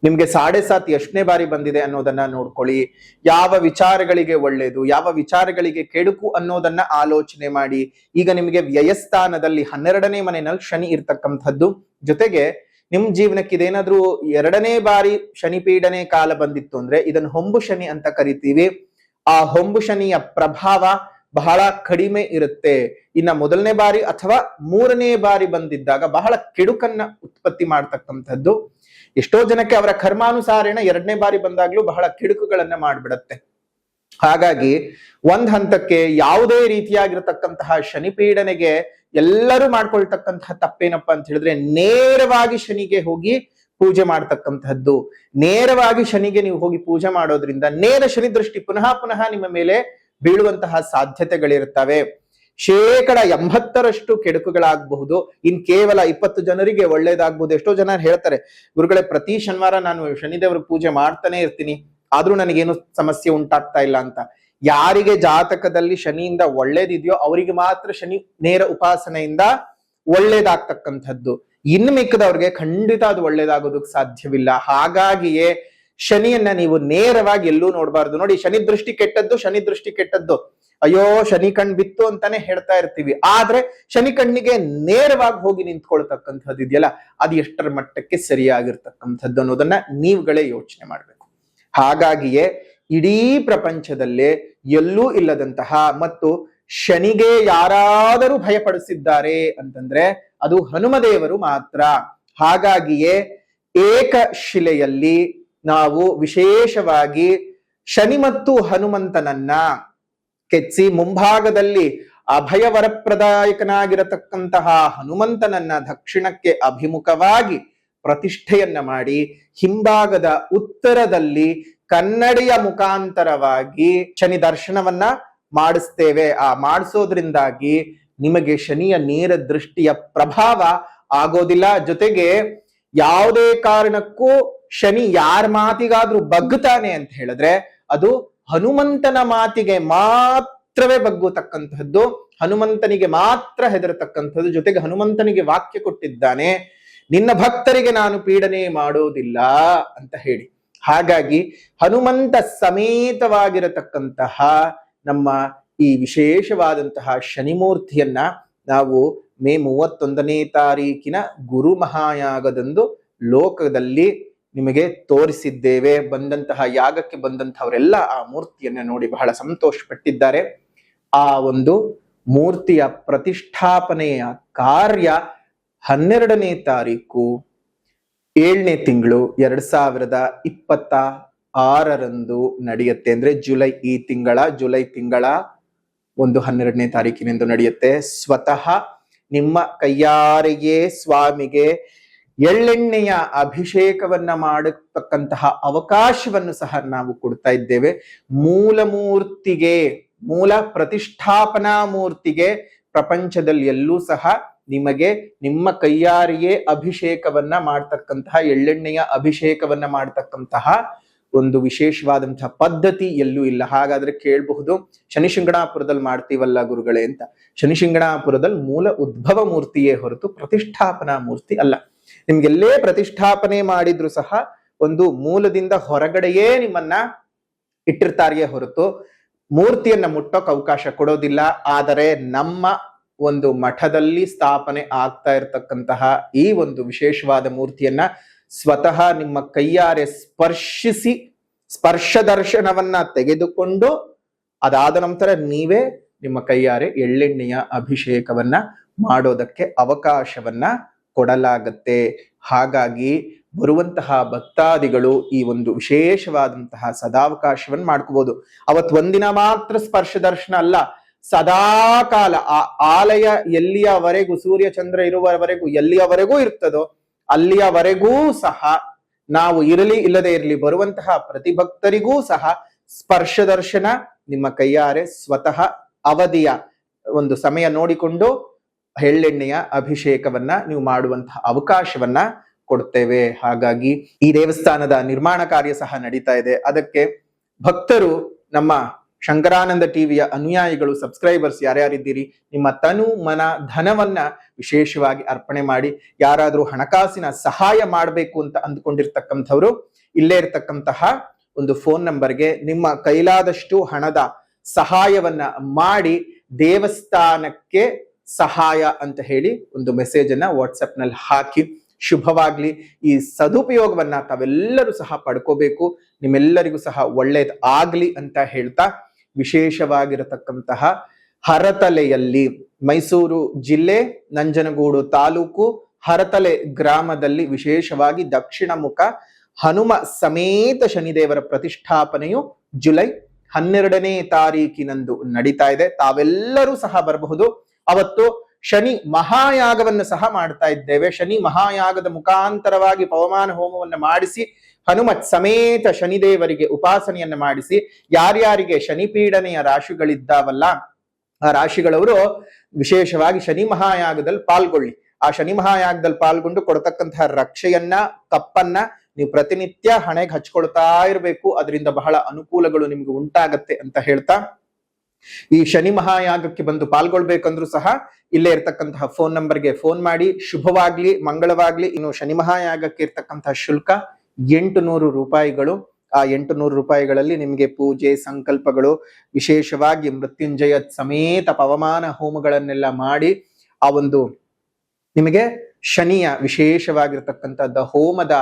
ನಿಮ್ಗೆ 7.5 ಎಷ್ಟನೇ ಬಾರಿ ಬಂದಿದೆ ಅನ್ನೋದನ್ನ ನೋಡ್ಕೊಳ್ಳಿ. ಯಾವ ವಿಚಾರಗಳಿಗೆ ಒಳ್ಳೇದು, ಯಾವ ವಿಚಾರಗಳಿಗೆ ಕೆಡುಕು ಅನ್ನೋದನ್ನ ಆಲೋಚನೆ ಮಾಡಿ. ಈಗ ನಿಮಗೆ ವ್ಯಯಸ್ಥಾನದಲ್ಲಿ 12ನೇ ಮನೆಯಲ್ಲಿ ಶನಿ ಇರ್ತಕ್ಕಂಥದ್ದು. ಜೊತೆಗೆ ನಿಮ್ ಜೀವನಕ್ಕೆ ಇದೇನಾದ್ರೂ 2ನೇ ಬಾರಿ ಶನಿ ಪೀಡನೆ ಕಾಲ ಬಂದಿತ್ತು ಅಂದ್ರೆ ಇದನ್ನು ಹೊಂಬು ಶನಿ ಅಂತ ಕರಿತೀವಿ. ಆ ಹೊಂಬು ಶನಿಯ ಪ್ರಭಾವ ಬಹಳ ಕಡಿಮೆ ಇರುತ್ತೆ. ಇನ್ನ 1ನೇ ಬಾರಿ ಅಥವಾ 3ನೇ ಬಾರಿ ಬಂದಿದ್ದಾಗ ಬಹಳ ಕೆಡುಕನ್ನ ಉತ್ಪತ್ತಿ ಮಾಡ್ತಕ್ಕಂಥದ್ದು. ಎಷ್ಟೋ ಜನಕ್ಕೆ ಅವರ ಕರ್ಮಾನುಸಾರೇಣ 2ನೇ ಬಾರಿ ಬಂದಾಗ್ಲೂ ಬಹಳ ಕೆಡುಕುಗಳನ್ನ ಮಾಡ್ಬಿಡತ್ತೆ. ಹಾಗಾಗಿ ಒಂದ್ ಹಂತಕ್ಕೆ ಯಾವುದೇ ರೀತಿಯಾಗಿರತಕ್ಕಂತಹ ಶನಿ ಪೀಡನೆಗೆ ಎಲ್ಲರೂ ಮಾಡ್ಕೊಳ್ತಕ್ಕಂತಹ ತಪ್ಪೇನಪ್ಪಾ ಅಂತ ಹೇಳಿದ್ರೆ, ನೇರವಾಗಿ ಶನಿಗೆ ಹೋಗಿ ಪೂಜೆ ಮಾಡ್ತಕ್ಕಂಥದ್ದು. ನೇರವಾಗಿ ಶನಿಗೆ ನೀವು ಹೋಗಿ ಪೂಜೆ ಮಾಡೋದ್ರಿಂದ ನೇರ ಶನಿ ದೃಷ್ಟಿ ಪುನಃ ಪುನಃ ನಿಮ್ಮ ಮೇಲೆ ಬೀಳುವಂತಹ ಸಾಧ್ಯತೆಗಳಿರ್ತವೆ. 80% ಕೆಡುಕುಗಳಾಗಬಹುದು. ಇನ್ ಕೇವಲ 20 ಜನರಿಗೆ ಒಳ್ಳೇದಾಗಬಹುದು. ಎಷ್ಟೋ ಜನ ಹೇಳ್ತಾರೆ, ಗುರುಗಳೇ ಪ್ರತಿ ಶನಿವಾರ ನಾನು ಶನಿದೇವ್ರ ಪೂಜೆ ಮಾಡ್ತಾನೆ ಇರ್ತೀನಿ, ಆದ್ರೂ ನನಗೇನು ಸಮಸ್ಯೆ ಉಂಟಾಗ್ತಾ ಇಲ್ಲ ಅಂತ. ಯಾರಿಗೆ ಜಾತಕದಲ್ಲಿ ಶನಿಯಿಂದ ಒಳ್ಳೇದಿದೆಯೋ ಅವರಿಗೆ ಮಾತ್ರ ಶನಿ ನೇರ ಉಪಾಸನೆಯಿಂದ ಒಳ್ಳೇದಾಗ್ತಕ್ಕಂಥದ್ದು. ಇನ್ನು ಮಿಕ್ಕದವ್ರಿಗೆ ಖಂಡಿತ ಅದು ಒಳ್ಳೇದಾಗೋದಕ್ಕೆ ಸಾಧ್ಯವಿಲ್ಲ. ಹಾಗಾಗಿಯೇ ಶನಿಯನ್ನ ನೀವು ನೇರವಾಗಿ ಎಲ್ಲೂ ನೋಡಬಾರ್ದು. ನೋಡಿ, ಶನಿ ದೃಷ್ಟಿ ಕೆಟ್ಟದ್ದು, ಶನಿ ದೃಷ್ಟಿ ಕೆಟ್ಟದ್ದು, ಅಯ್ಯೋ ಶನಿ ಕಣ್ ಬಿತ್ತು ಅಂತಾನೆ ಹೇಳ್ತಾ ಇರ್ತೀವಿ. ಆದ್ರೆ ಶನಿ ಕಣ್ಣಿಗೆ ನೇರವಾಗಿ ಹೋಗಿ ನಿಂತ್ಕೊಳ್ತಕ್ಕಂಥದ್ದು ಇದೆಯಲ್ಲ, ಅದು ಎಷ್ಟರ ಮಟ್ಟಕ್ಕೆ ಸರಿಯಾಗಿರ್ತಕ್ಕಂಥದ್ದು ಅನ್ನೋದನ್ನ ನೀವುಗಳೇ ಯೋಚನೆ ಮಾಡ್ಬೇಕು. ಹಾಗಾಗಿಯೇ ಇಡೀ ಪ್ರಪಂಚದಲ್ಲೇ ಎಲ್ಲೂ ಇಲ್ಲದಂತಹ ಮತ್ತು ಶನಿಗೆ ಯಾರಾದರೂ ಭಯಪಡಿಸಿದ್ದಾರೆ ಅಂತಂದ್ರೆ ಅದು ಹನುಮದೇವರು ಮಾತ್ರ. ಹಾಗಾಗಿಯೇ ಏಕಶಿಲೆಯಲ್ಲಿ ನಾವು ವಿಶೇಷವಾಗಿ ಶನಿ ಮತ್ತು ಹನುಮಂತನನ್ನ ಕೆತ್ತಿ ಮುಂಭಾಗದಲ್ಲಿ ಅಭಯ ವರಪ್ರದಾಯಕನಾಗಿರತಕ್ಕಂತಹ ಹನುಮಂತನನ್ನ ದಕ್ಷಿಣಕ್ಕೆ ಅಭಿಮುಖವಾಗಿ ಪ್ರತಿಷ್ಠೆಯನ್ನ ಮಾಡಿ, ಹಿಂಭಾಗದ ಉತ್ತರದಲ್ಲಿ ಕನ್ನಡಿಯ ಮುಖಾಂತರವಾಗಿ ಶನಿ ದರ್ಶನವನ್ನ ಮಾಡಿಸ್ತೇವೆ. ಆ ಮಾಡಿಸೋದ್ರಿಂದಾಗಿ ನಿಮಗೆ ಶನಿಯ ನೇರ ದೃಷ್ಟಿಯ ಪ್ರಭಾವ ಆಗೋದಿಲ್ಲ. ಜೊತೆಗೆ ಯಾವುದೇ ಕಾರಣಕ್ಕೂ ಶನಿ ಯಾರ ಮಾತಿಗಾದ್ರೂ ಬಗ್ಗುತ್ತಾನೆ ಅಂತ ಹೇಳಿದ್ರೆ ಅದು ಹನುಮಂತನ ಮಾತಿಗೆ ಮಾತ್ರವೇ ಬಗ್ಗುತಕ್ಕಂಥದ್ದು, ಹನುಮಂತನಿಗೆ ಮಾತ್ರ ಹೆದರತಕ್ಕಂಥದ್ದು. ಜೊತೆಗೆ ಹನುಮಂತನಿಗೆ ವಾಕ್ಯ ಕೊಟ್ಟಿದ್ದಾನೆ, ನಿನ್ನ ಭಕ್ತರಿಗೆ ನಾನು ಪೀಡನೆ ಮಾಡೋದಿಲ್ಲ ಅಂತ ಹೇಳಿ. ಹಾಗಾಗಿ ಹನುಮಂತ ಸಮೇತವಾಗಿರತಕ್ಕಂತಹ ನಮ್ಮ ಈ ವಿಶೇಷವಾದಂತಹ ಶನಿಮೂರ್ತಿಯನ್ನ ನಾವು ಮೇ 31ನೇ ತಾರೀಕಿನ ಗುರು ಮಹಾಯಾಗದಂದು ಲೋಕದಲ್ಲಿ ನಿಮಗೆ ತೋರಿಸಿದ್ದೇವೆ. ಬಂದಂತಹ ಯಾಗಕ್ಕೆ ಬಂದಂತಹವರೆಲ್ಲ ಆ ಮೂರ್ತಿಯನ್ನ ನೋಡಿ ಬಹಳ ಸಂತೋಷ ಪಟ್ಟಿದ್ದಾರೆ. ಆ ಒಂದು ಮೂರ್ತಿಯ ಪ್ರತಿಷ್ಠಾಪನೆಯ ಕಾರ್ಯ 12ನೇ ತಾರೀಕು 7ನೇ ತಿಂಗಳು 2026 ನಡೆಯುತ್ತೆ. ಅಂದ್ರೆ ಜುಲೈ ತಿಂಗಳ 12ನೇ ತಾರೀಕಿನಿಂದ ನಡೆಯುತ್ತೆ. ಸ್ವತಃ ನಿಮ್ಮ ಕೈಯಾರೆಯೇ ಸ್ವಾಮಿಗೆ ಎಳ್ಳೆಣ್ಣೆಯ ಅಭಿಷೇಕವನ್ನ ಮಾಡತಕ್ಕಂತಹ ಅವಕಾಶವನ್ನು ಸಹ ನಾವು ಕೊಡ್ತಾ ಇದ್ದೇವೆ. ಮೂಲ ಪ್ರತಿಷ್ಠಾಪನಾ ಮೂರ್ತಿಗೆ ಪ್ರಪಂಚದಲ್ಲಿ ಎಲ್ಲೂ ಸಹ ನಿಮಗೆ ನಿಮ್ಮ ಕೈಯಾರೆಯೇ ಅಭಿಷೇಕವನ್ನ ಮಾಡ್ತಕ್ಕಂತಹ, ಎಳ್ಳೆಣ್ಣೆಯ ಅಭಿಷೇಕವನ್ನ ಮಾಡ್ತಕ್ಕಂತಹ ಒಂದು ವಿಶೇಷವಾದಂತಹ ಪದ್ಧತಿ ಎಲ್ಲೂ ಇಲ್ಲ. ಹಾಗಾದ್ರೆ ಕೇಳಬಹುದು, ಶನಿಶಿಂಗಣಾಪುರದಲ್ಲಿ ಮಾಡ್ತೀವಲ್ಲ ಗುರುಗಳೇ ಅಂತ. ಶನಿಶಿಂಗಣಾಪುರದಲ್ಲಿ ಮೂಲ ಉದ್ಭವ ಮೂರ್ತಿಯೇ ಹೊರತು ಪ್ರತಿಷ್ಠಾಪನಾ ಮೂರ್ತಿ ಅಲ್ಲ. ನಿಮ್ಗೆಲ್ಲೇ ಪ್ರತಿಷ್ಠಾಪನೆ ಮಾಡಿದ್ರು ಸಹ ಒಂದು ಮೂಲದಿಂದ ಹೊರಗಡೆಯೇ ನಿಮ್ಮನ್ನ ಇಟ್ಟಿರ್ತಾರೆಯೇ ಹೊರತು ಮೂರ್ತಿಯನ್ನ ಮುಟ್ಟೋಕ್ ಅವಕಾಶ ಕೊಡೋದಿಲ್ಲ. ಆದರೆ ನಮ್ಮ ಒಂದು ಮಠದಲ್ಲಿ ಸ್ಥಾಪನೆ ಆಗ್ತಾ ಇರತಕ್ಕಂತಹ ಈ ಒಂದು ವಿಶೇಷವಾದ ಮೂರ್ತಿಯನ್ನ ಸ್ವತಃ ನಿಮ್ಮ ಕೈಯಾರೆ ಸ್ಪರ್ಶಿಸಿ ಸ್ಪರ್ಶ ದರ್ಶನವನ್ನ ತೆಗೆದುಕೊಂಡು ಅದಾದ ನಂತರ ನೀವೇ ನಿಮ್ಮ ಕೈಯಾರೆ ಎಳ್ಳೆಣ್ಣೆಯ ಅಭಿಷೇಕವನ್ನ ಮಾಡೋದಕ್ಕೆ ಅವಕಾಶವನ್ನ ಕೊಡಲಾಗತ್ತೆ. ಹಾಗಾಗಿ ಬರುವಂತಹ ಭಕ್ತಾದಿಗಳು ಈ ಒಂದು ವಿಶೇಷವಾದಂತಹ ಸದಾವಕಾಶವನ್ನು ಮಾಡ್ಕೋಬಹುದು. ಅವತ್ತು ಒಂದಿನ ಮಾತ್ರ ಸ್ಪರ್ಶ ದರ್ಶನ ಅಲ್ಲ, ಸದಾಕಾಲ ಆ ಆಲಯ ಎಲ್ಲಿಯವರೆಗೂ ಸೂರ್ಯ ಚಂದ್ರ ಇರುವವರೆಗೂ ಎಲ್ಲಿಯವರೆಗೂ ಇರ್ತದೋ ಅಲ್ಲಿಯವರೆಗೂ ಸಹ ನಾವು ಇರಲಿ ಇಲ್ಲದೆ ಇರಲಿ ಬರುವಂತಹ ಪ್ರತಿ ಭಕ್ತರಿಗೂ ಸಹ ಸ್ಪರ್ಶ ದರ್ಶನ ನಿಮ್ಮ ಕೈಯಾರೆ ಸ್ವತಃ ಅವಧಿಯ ಒಂದು ಸಮಯ ನೋಡಿಕೊಂಡು ಎಳ್ಳೆಣ್ಣೆಯ ಅಭಿಷೇಕವನ್ನ ನೀವು ಮಾಡುವಂತಹ ಅವಕಾಶವನ್ನ ಕೊಡ್ತೇವೆ. ಹಾಗಾಗಿ ಈ ದೇವಸ್ಥಾನದ ನಿರ್ಮಾಣ ಕಾರ್ಯ ಸಹ ನಡೀತಾ ಇದೆ. ಅದಕ್ಕೆ ಭಕ್ತರು, ನಮ್ಮ ಶಂಕರಾನಂದ ಟಿವಿಯ ಅನುಯಾಯಿಗಳು, ಸಬ್ಸ್ಕ್ರೈಬರ್ಸ್ ಯಾರ್ಯಾರಿದ್ದೀರಿ, ನಿಮ್ಮ ತನು ಮನ ಧನವನ್ನ ವಿಶೇಷವಾಗಿ ಅರ್ಪಣೆ ಮಾಡಿ. ಯಾರಾದ್ರೂ ಹಣಕಾಸಿನ ಸಹಾಯ ಮಾಡಬೇಕು ಅಂತ ಅಂದ್ಕೊಂಡಿರ್ತಕ್ಕಂಥವ್ರು ಇಲ್ಲೇ ಇರ್ತಕ್ಕಂತಹ ಒಂದು ಫೋನ್ ನಂಬರ್ಗೆ ನಿಮ್ಮ ಕೈಲಾದಷ್ಟು ಹಣದ ಸಹಾಯವನ್ನ ಮಾಡಿ ದೇವಸ್ಥಾನಕ್ಕೆ ಸಹಾಯ ಅಂತ ಹೇಳಿ ಒಂದು ಮೆಸೇಜ್ ಅನ್ನ ವಾಟ್ಸಪ್ ನಲ್ಲಿ ಹಾಕಿ. ಶುಭವಾಗ್ಲಿ. ಈ ಸದುಪಯೋಗವನ್ನ ತಾವೆಲ್ಲರೂ ಸಹ ಪಡ್ಕೋಬೇಕು. ನಿಮ್ಮೆಲ್ಲರಿಗೂ ಸಹ ಒಳ್ಳೇದ್ ಆಗ್ಲಿ ಅಂತ ಹೇಳ್ತಾ, ವಿಶೇಷವಾಗಿರತಕ್ಕಂತಹ ಹರತಲೆಯಲ್ಲಿ, ಮೈಸೂರು ಜಿಲ್ಲೆ ನಂಜನಗೂಡು ತಾಲೂಕು ಹರತಲೆ ಗ್ರಾಮದಲ್ಲಿ ವಿಶೇಷವಾಗಿ ದಕ್ಷಿಣ ಮುಖ ಹನುಮ ಸಮೇತ ಶನಿದೇವರ ಪ್ರತಿಷ್ಠಾಪನೆಯು ಜುಲೈ 12ನೇ ತಾರೀಕಿನಂದು ನಡೀತಾ ಇದೆ. ತಾವೆಲ್ಲರೂ ಸಹ ಬರಬಹುದು. ಅವತ್ತು ಶನಿ ಮಹಾಯಾಗವನ್ನು ಸಹ ಮಾಡ್ತಾ ಇದ್ದೇವೆ. ಶನಿ ಮಹಾಯಾಗದ ಮುಖಾಂತರವಾಗಿ ಪವಮಾನ ಹೋಮವನ್ನ ಮಾಡಿಸಿ ಹನುಮತ್ ಸಮೇತ ಶನಿದೇವರಿಗೆ ಉಪಾಸನೆಯನ್ನ ಮಾಡಿಸಿ, ಯಾರ್ಯಾರಿಗೆ ಶನಿ ಪೀಡನೆಯ ರಾಶಿಗಳಿದ್ದಾವಲ್ಲ ಆ ರಾಶಿಗಳವರು ವಿಶೇಷವಾಗಿ ಶನಿ ಮಹಾಯಾಗದಲ್ಲಿ ಪಾಲ್ಗೊಳ್ಳಿ. ಆ ಶನಿ ಮಹಾಯಾಗದಲ್ಲಿ ಪಾಲ್ಗೊಂಡು ಕೊಡತಕ್ಕಂತಹ ರಕ್ಷೆಯನ್ನ, ಕಪ್ಪನ್ನ ನೀವು ಪ್ರತಿನಿತ್ಯ ಹಣೆಗೆ ಹಚ್ಕೊಳ್ತಾ ಇರಬೇಕು. ಅದರಿಂದ ಬಹಳ ಅನುಕೂಲಗಳು ನಿಮ್ಗೆ ಉಂಟಾಗತ್ತೆ ಅಂತ ಹೇಳ್ತಾ, ಈ ಶನಿ ಮಹಾಯಾಗಕ್ಕೆ ಬಂದು ಪಾಲ್ಗೊಳ್ಬೇಕಂದ್ರೂ ಸಹ ಇಲ್ಲೇ ಇರ್ತಕ್ಕಂತಹ ಫೋನ್ ನಂಬರ್ಗೆ ಫೋನ್ ಮಾಡಿ. ಶುಭವಾಗ್ಲಿ, ಮಂಗಳವಾಗ್ಲಿ. ಇನ್ನು ಶನಿ ಮಹಾಯಾಗಕ್ಕೆ ಇರ್ತಕ್ಕಂತಹ ಶುಲ್ಕ 800 ರೂಪಾಯಿಗಳು. ಆ 800 ರೂಪಾಯಿಗಳಲ್ಲಿ ನಿಮಗೆ ಪೂಜೆ, ಸಂಕಲ್ಪಗಳು, ವಿಶೇಷವಾಗಿ ಮೃತ್ಯುಂಜಯ ಸಮೇತ ಪವಮಾನ ಹೋಮಗಳನ್ನೆಲ್ಲ ಮಾಡಿ ಆ ಒಂದು ನಿಮಗೆ ಶನಿಯ ವಿಶೇಷವಾಗಿರ್ತಕ್ಕಂಥದ್ದು ಹೋಮದ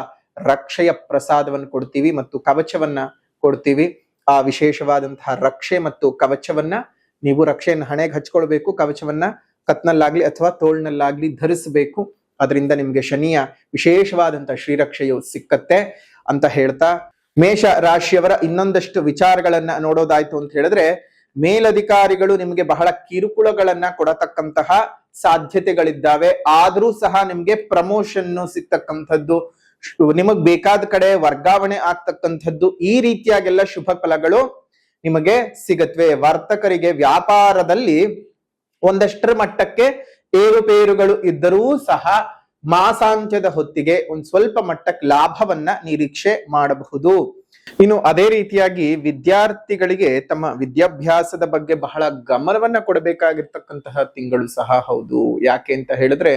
ರಕ್ಷೆಯ ಪ್ರಸಾದವನ್ನು ಕೊಡ್ತೀವಿ ಮತ್ತು ಕವಚವನ್ನ ಕೊಡ್ತೀವಿ. ಆ ವಿಶೇಷವಾದಂತಹ ರಕ್ಷೆ ಮತ್ತು ಕವಚವನ್ನ ನೀವು ರಕ್ಷೆಯನ್ನು ಹಣೆಗೆ ಹಚ್ಕೊಳ್ಬೇಕು. ಕವಚವನ್ನ ಕತ್ನಲ್ಲಾಗ್ಲಿ ಅಥವಾ ತೋಳ್ನಲ್ಲಾಗ್ಲಿ ಧರಿಸಬೇಕು. ಅದರಿಂದ ನಿಮ್ಗೆ ಶನಿಯ ವಿಶೇಷವಾದಂತಹ ಶ್ರೀರಕ್ಷೆಯು ಸಿಕ್ಕತ್ತೆ ಅಂತ ಹೇಳ್ತಾ, ಮೇಷ ರಾಶಿಯವರ ಇನ್ನೊಂದಷ್ಟು ವಿಚಾರಗಳನ್ನ ನೋಡೋದಾಯ್ತು ಅಂತ ಹೇಳಿದ್ರೆ, ಮೇಲಧಿಕಾರಿಗಳು ನಿಮಗೆ ಬಹಳ ಕಿರುಕುಳಗಳನ್ನ ಕೊಡತಕ್ಕಂತಹ ಸಾಧ್ಯತೆಗಳಿದ್ದಾವೆ. ಆದ್ರೂ ಸಹ ನಿಮ್ಗೆ ಪ್ರಮೋಷನ್ ಸಿಗ್ತಕ್ಕಂಥದ್ದು, ನಿಮಗ್ ಬೇಕಾದ ಕಡೆ ವರ್ಗಾವಣೆ ಆಗ್ತಕ್ಕಂಥದ್ದು, ಈ ರೀತಿಯಾಗೆಲ್ಲ ಶುಭ ಫಲಗಳು ನಿಮಗೆ ಸಿಗತ್ವೆ. ವರ್ತಕರಿಗೆ ವ್ಯಾಪಾರದಲ್ಲಿ ಒಂದಷ್ಟರ ಮಟ್ಟಕ್ಕೆ ಏರುಪೇರುಗಳು ಇದ್ದರೂ ಸಹ ಮಾಸಾಂತ್ಯದ ಹೊತ್ತಿಗೆ ಒಂದ್ ಸ್ವಲ್ಪ ಮಟ್ಟಕ್ಕೆ ಲಾಭವನ್ನ ನಿರೀಕ್ಷೆ ಮಾಡಬಹುದು. ಇನ್ನು ಅದೇ ರೀತಿಯಾಗಿ ವಿದ್ಯಾರ್ಥಿಗಳಿಗೆ ತಮ್ಮ ವಿದ್ಯಾಭ್ಯಾಸದ ಬಗ್ಗೆ ಬಹಳ ಗಮನವನ್ನ ಕೊಡಬೇಕಾಗಿರ್ತಕ್ಕಂತಹ ತಿಂಗಳು ಸಹ ಹೌದು. ಯಾಕೆ ಅಂತ ಹೇಳಿದ್ರೆ,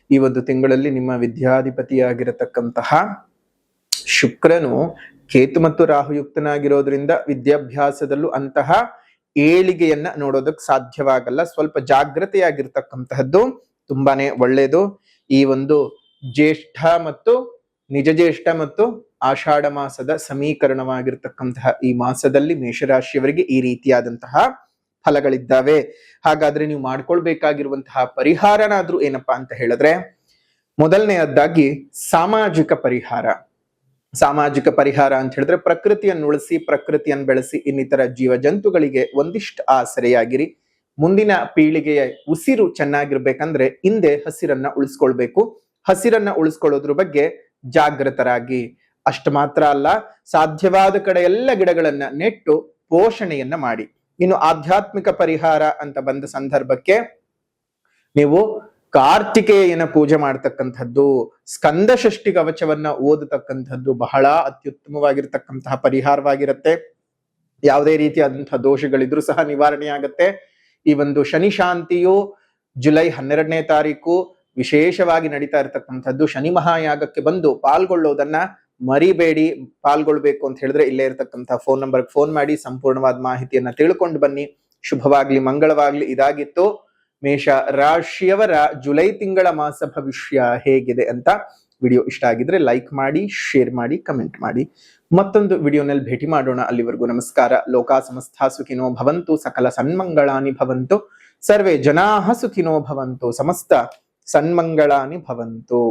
ಈ ಒಂದು ತಿಂಗಳಲ್ಲಿ ನಿಮ್ಮ ವಿದ್ಯಾಧಿಪತಿಯಾಗಿರತಕ್ಕಂತಹ ಶುಕ್ರನು ಕೇತು ಮತ್ತು ರಾಹುಯುಕ್ತನಾಗಿರೋದ್ರಿಂದ ವಿದ್ಯಾಭ್ಯಾಸದಲ್ಲೂ ಅಂತಹ ಏಳಿಗೆಯನ್ನ ನೋಡೋದಕ್ಕೆ ಸಾಧ್ಯವಾಗಲ್ಲ. ಸ್ವಲ್ಪ ಜಾಗೃತೆಯಾಗಿರ್ತಕ್ಕಂತಹದ್ದು ತುಂಬಾನೇ ಒಳ್ಳೆಯದು. ಈ ಒಂದು ಜ್ಯೇಷ್ಠ ಮತ್ತು ನಿಜ ಜ್ಯೇಷ್ಠ ಮತ್ತು ಆಷಾಢ ಮಾಸದ ಸಮೀಕರಣವಾಗಿರ್ತಕ್ಕಂತಹ ಈ ಮಾಸದಲ್ಲಿ ಮೇಷರಾಶಿಯವರಿಗೆ ಈ ರೀತಿಯಾದಂತಹ ಫಲಗಳಿದ್ದಾವೆ. ಹಾಗಾದ್ರೆ ನೀವು ಮಾಡ್ಕೊಳ್ಬೇಕಾಗಿರುವಂತಹ ಪರಿಹಾರನಾದ್ರೂ ಏನಪ್ಪಾ ಅಂತ ಹೇಳಿದ್ರೆ, ಮೊದಲನೆಯದಾಗಿ ಸಾಮಾಜಿಕ ಪರಿಹಾರ. ಸಾಮಾಜಿಕ ಪರಿಹಾರ ಅಂತ ಹೇಳಿದ್ರೆ, ಪ್ರಕೃತಿಯನ್ನು ಉಳಿಸಿ, ಪ್ರಕೃತಿಯನ್ನು ಬೆಳೆಸಿ, ಇನ್ನಿತರ ಜೀವ ಜಂತುಗಳಿಗೆ ಒಂದಿಷ್ಟು ಆಸರೆಯಾಗಿರಿ. ಮುಂದಿನ ಪೀಳಿಗೆಯ ಉಸಿರು ಚೆನ್ನಾಗಿರ್ಬೇಕಂದ್ರೆ ಹಿಂದೆ ಹಸಿರನ್ನ ಉಳಿಸ್ಕೊಳ್ಬೇಕು. ಹಸಿರನ್ನ ಉಳಿಸ್ಕೊಳ್ಳೋದ್ರ ಬಗ್ಗೆ ಜಾಗೃತರಾಗಿ. ಅಷ್ಟು ಮಾತ್ರ ಅಲ್ಲ, ಸಾಧ್ಯವಾದ ಕಡೆ ಎಲ್ಲ ಗಿಡಗಳನ್ನ ನೆಟ್ಟು ಪೋಷಣೆಯನ್ನ ಮಾಡಿ. ಇನ್ನು ಆಧ್ಯಾತ್ಮಿಕ ಪರಿಹಾರ ಅಂತ ಬಂದ ಸಂದರ್ಭಕ್ಕೆ ನೀವು ಕಾರ್ತಿಕೇಯನ ಪೂಜೆ ಮಾಡ್ತಕ್ಕಂಥದ್ದು, ಸ್ಕಂದ ಷಷ್ಠಿ ಕವಚವನ್ನ ಓದತಕ್ಕಂಥದ್ದು ಬಹಳ ಅತ್ಯುತ್ತಮವಾಗಿರ್ತಕ್ಕಂತಹ ಪರಿಹಾರವಾಗಿರುತ್ತೆ. ಯಾವುದೇ ರೀತಿಯಾದಂತಹ ದೋಷಗಳಿದ್ರೂ ಸಹ ನಿವಾರಣೆ ಆಗತ್ತೆ. ಈ ಒಂದು ಶನಿ ಶಾಂತಿಯು ಜುಲೈ 12ನೇ ತಾರೀಕು ವಿಶೇಷವಾಗಿ ನಡೀತಾ ಇರತಕ್ಕಂಥದ್ದು. ಶನಿ ಮಹಾಯಾಗಕ್ಕೆ ಬಂದು ಪಾಲ್ಗೊಳ್ಳೋದನ್ನ ಮರಿಬೇಡಿ. ಪಾಲ್ಗೊಳ್ಬೇಕು ಅಂತ ಹೇಳಿದ್ರೆ ಇಲ್ಲೇ ಇರತಕ್ಕಂತಹ ಫೋನ್ ನಂಬರ್ಗೆ ಫೋನ್ ಮಾಡಿ ಸಂಪೂರ್ಣವಾದ ಮಾಹಿತಿಯನ್ನ ತಿಳ್ಕೊಂಡು ಬನ್ನಿ. ಶುಭವಾಗ್ಲಿ, ಮಂಗಳವಾಗ್ಲಿ. ಇದಾಗಿತ್ತು ಮೇಷ ರಾಶಿಯವರ ಜುಲೈ ತಿಂಗಳ ಮಾಸ ಭವಿಷ್ಯ ಹೇಗಿದೆ ಅಂತ. ವಿಡಿಯೋ ಇಷ್ಟ ಆಗಿದ್ರೆ ಲೈಕ್ ಮಾಡಿ, ಶೇರ್ ಮಾಡಿ, ಕಮೆಂಟ್ ಮಾಡಿ. ಮತ್ತೊಂದು ವಿಡಿಯೋನಲ್ಲಿ ಭೇಟಿ ಮಾಡೋಣ. ಅಲ್ಲಿವರೆಗೂ ನಮಸ್ಕಾರ. ಲೋಕಾ ಸಮಸ್ತ ಸುಖಿನೋ ಭವಂತು, ಸಕಲ ಸನ್ಮಂಗಳಾನಿ ಭವಂತು, ಸರ್ವೇ ಜನಾಃ ಸುಖಿನೋ ಭವಂತು, ಸಮಸ್ತ ಸನ್ಮಂಗಳಾನಿ ಭವಂತು.